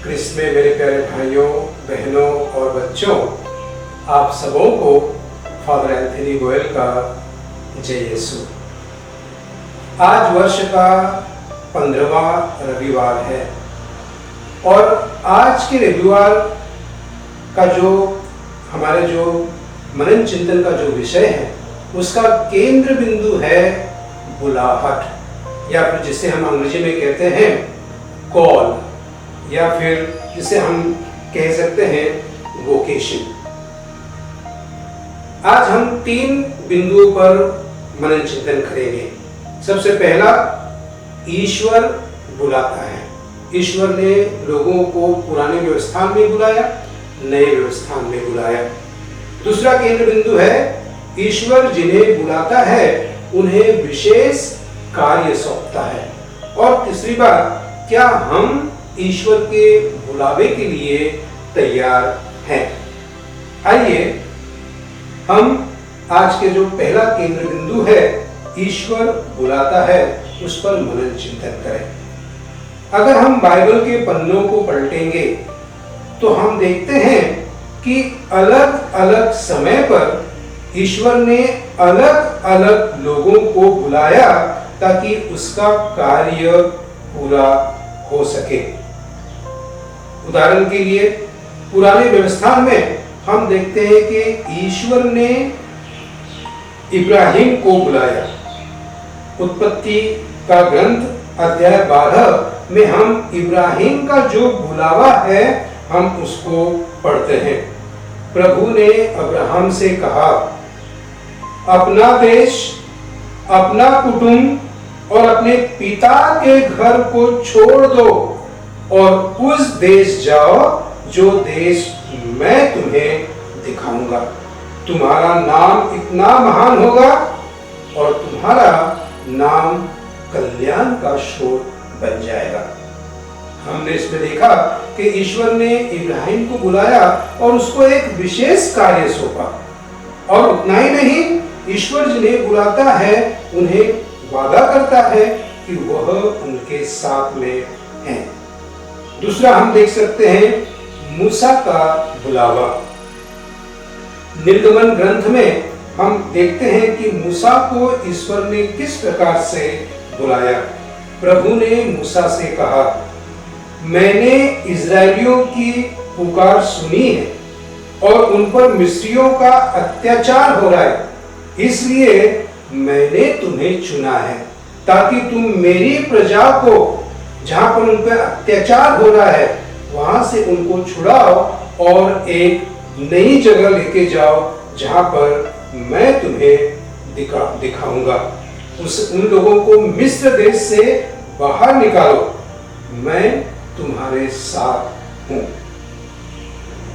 क्रिस्त में मेरे प्यारे भाइयों, बहनों और बच्चों, आप सबों को फादर एंथनी गोयल का जय यीशु। आज वर्ष का 15वां रविवार है और आज के रविवार का हमारे मनन चिंतन का जो विषय है उसका केंद्र बिंदु है बुलाहट, या फिर जिसे हम अंग्रेजी में कहते हैं कॉल, या फिर जिसे हम कह सकते हैं वोकेशन। आज हम 3 बिंदुओं पर मनन चिंतन करेंगे। सबसे पहला, ईश्वर बुलाता है। ईश्वर ने लोगों को पुराने व्यवस्थान में बुलाया, नए व्यवस्थान में बुलाया। दूसरा केंद्र बिंदु है, ईश्वर जिन्हें बुलाता है उन्हें विशेष कार्य सौंपता है। और तीसरी बात, क्या हम ईश्वर के बुलावे के लिए तैयार हैं? आइए हम आज के जो पहला केंद्र बिंदु है, ईश्वर बुलाता है, उस पर मनन चिंतन करें। अगर हम बाइबल के पन्नों को पलटेंगे तो हम देखते हैं कि अलग अलग समय पर ईश्वर ने अलग अलग लोगों को बुलाया ताकि उसका कार्य पूरा हो सके। उदाहरण के लिए पुराने व्यवस्थान में हम देखते हैं कि ईश्वर ने इब्राहिम को बुलाया। उत्पत्ति का ग्रंथ अध्याय 12 में हम इब्राहिम का जो बुलावा है हम उसको पढ़ते हैं। प्रभु ने अब्राहम से कहा, अपना देश, अपना कुटुंब और अपने पिता के घर को छोड़ दो और उस देश जाओ जो देश मैं तुम्हें दिखाऊंगा। तुम्हारा नाम इतना महान होगा और तुम्हारा नाम कल्याण का स्रोत बन जाएगा। हमने इसमें देखा कि ईश्वर ने इब्राहिम को बुलाया और उसको एक विशेष कार्य सौंपा। और उतना ही नहीं, ईश्वर जिन्हें बुलाता है उन्हें वादा करता है कि वह उनके साथ में है। दूसरा हम देख सकते हैं मूसा का बुलावा। निर्गमन ग्रंथ में हम देखते हैं कि मूसा को ईश्वर ने किस प्रकार से बुलाया। प्रभु ने मूसा से कहा, मैंने इजरायलियों की पुकार सुनी है और उन पर मिस्रियों का अत्याचार हो रहा है, इसलिए मैंने तुम्हें चुना है ताकि तुम मेरी प्रजा को जहां पर उन पर अत्याचार हो रहा है वहां से उनको छुड़ाओ और एक नई जगह लेके जाओ जहां पर मैं तुम्हें दिखाऊंगा। उन लोगों को मिस्र देश से बाहर निकालो, मैं तुम्हारे साथ हूं।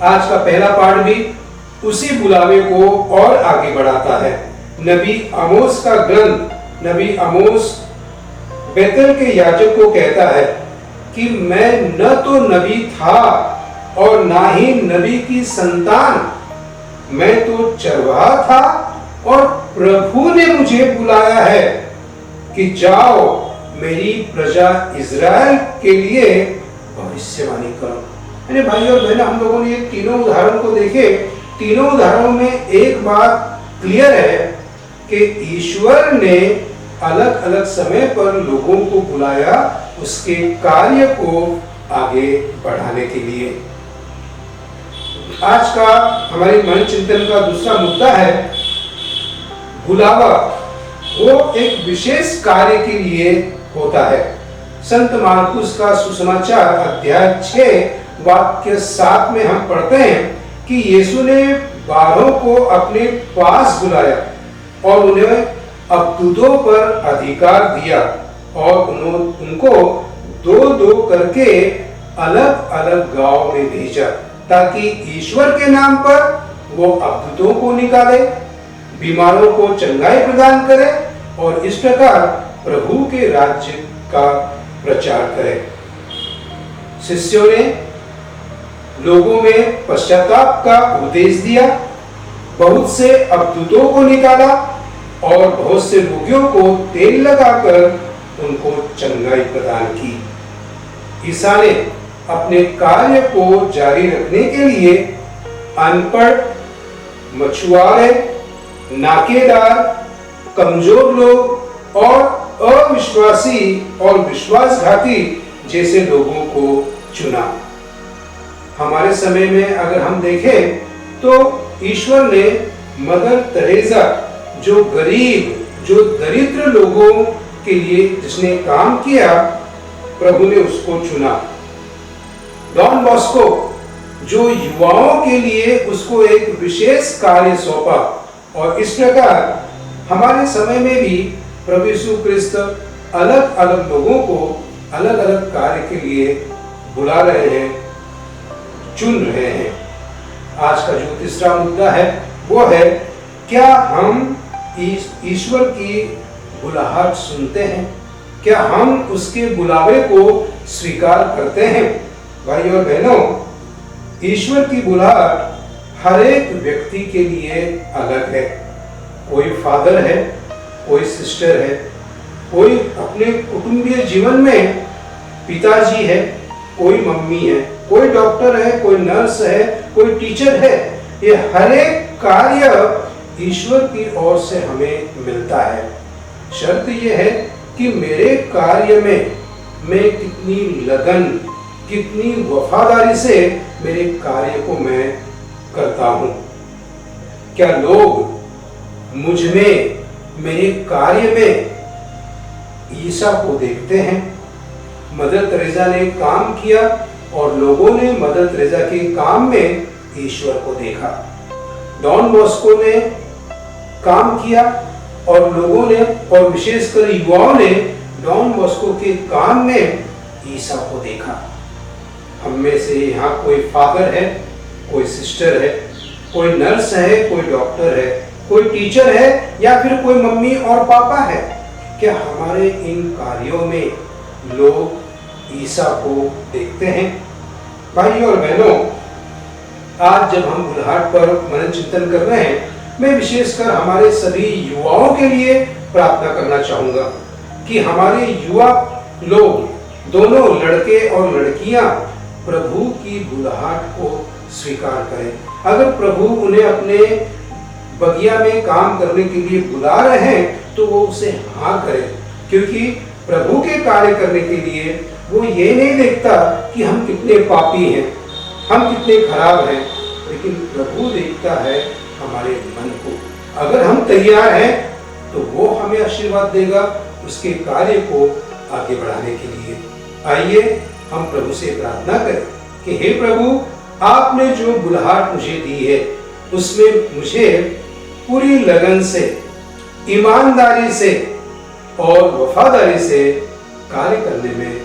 आज का पहला पाठ भी उसी बुलावे को और आगे बढ़ाता है। नबी आमोस का ग्रंथ, नबी आमोस बेतल के याजक को कहता है कि मैं न तो नबी था और ना ही नबी की संतान, मैं तो चरवाहा था और प्रभु ने मुझे बुलाया है कि जाओ मेरी प्रजा इज़राइल के लिए भविष्यवाणी करो। यानी भाई और बहन, हम लोगों ने ये तीनों उदाहरण को देखे। तीनों उदाहरणों में एक बात क्लियर है कि ईश्वर ने अलग अलग समय पर लोगों को बुलाया उसके कार्य को आगे बढ़ाने के लिए। आज का हमारे मन चिंतन का दूसरा मुद्दा है बुलावा। वो एक विशेष कार्य के लिए होता है। संत मार्कुस का सुसमाचार अध्याय 6 वाक्य 7 में हम पढ़ते हैं कि यीशु ने 12 को अपने पास बुलाया और उन्हें अबदूतों पर अधिकार दिया और उनको 2-2 करके अलग अलग गांव में भेजा ताकि ईश्वर के नाम पर वो अबदूतों को निकाले, बीमारों को चंगाई प्रदान करे और इस प्रकार प्रभु के राज्य का प्रचार करे। शिष्यों ने लोगों में पश्चाताप का उपदेश दिया, बहुत से अबदूतों को निकाला और बहुत से रोगियों को तेल लगाकर उनको चंगाई प्रदान की। ईसा ने अपने कार्य को जारी रखने के लिए अनपढ़, मछुआरे, नाकेदार, कमजोर लोग और अविश्वासी और विश्वासघाती जैसे लोगों को चुना। हमारे समय में अगर हम देखें तो ईश्वर ने मदर तेरेसा, जो गरीब, जो दरिद्र लोगों के लिए जिसने काम किया, प्रभु ने उसको चुना। डॉन बॉस्को, जो युवाओं के लिए उसको एक विशेष कार्य सौंपा। और इस प्रकार हमारे समय में भी प्रभु यीशु क्रिस्त अलग अलग लोगों को अलग अलग कार्य के लिए बुला रहे हैं, चुन रहे हैं। आज का जो तीसरा मुद्दा है वो है, क्या हम ईश्वर की बुलाहट सुनते हैं? क्या हम उसके बुलावे को स्वीकार करते हैं? भाई और बहनों, ईश्वर की बुलाहट हर एक व्यक्ति के लिए अलग है। कोई फादर है, कोई सिस्टर है, कोई अपने कुटुंबीय जीवन में पिताजी है, कोई मम्मी है, कोई डॉक्टर है, कोई नर्स है, कोई टीचर है। ये हर एक कार्य ईश्वर की ओर से हमें मिलता है। शर्त यह है कि मेरे कार्य में मैं कितनी लगन, कितनी वफादारी से मेरे कार्य को मैं करता हूं। क्या लोग मुझ में, मेरे कार्य में ईसा को देखते हैं? मदर तेरेसा ने काम किया और लोगों ने मदर तेरेसा के काम में ईश्वर को देखा। डॉन बॉस्को ने काम किया और लोगों ने, और विशेषकर युवाओं ने डॉन बॉस्को के काम में ईसा को देखा। हम में से यहाँ कोई फादर है, कोई सिस्टर है, कोई नर्स है, कोई डॉक्टर है, कोई टीचर है या फिर कोई मम्मी और पापा है। क्या हमारे इन कार्यों में लोग ईसा को देखते हैं? भाई और बहनों, आज जब हम बुलाहट पर मनन चिंतन कर रहे हैं, मैं विशेषकर हमारे सभी युवाओं के लिए प्रार्थना करना चाहूंगा कि हमारे युवा लोग, दोनों लड़के और लड़कियां, प्रभु की बुलाहट को स्वीकार करें। अगर प्रभु उन्हें अपने बगिया में काम करने के लिए बुला रहे हैं तो वो उसे हाँ करें, क्योंकि प्रभु के कार्य करने के लिए वो ये नहीं देखता कि हम कितने पापी हैं, हम कितने खराब हैं, लेकिन प्रभु देखता है हमारे मन को। अगर हम तैयार हैं तो वो हमें आशीर्वाद देगा उसके कार्य को आगे बढ़ाने के लिए। आइए हम प्रभु से प्रार्थना करें कि हे प्रभु, आपने जो बुलाहट मुझे दी है उसमें मुझे पूरी लगन से, ईमानदारी से और वफादारी से कार्य करने में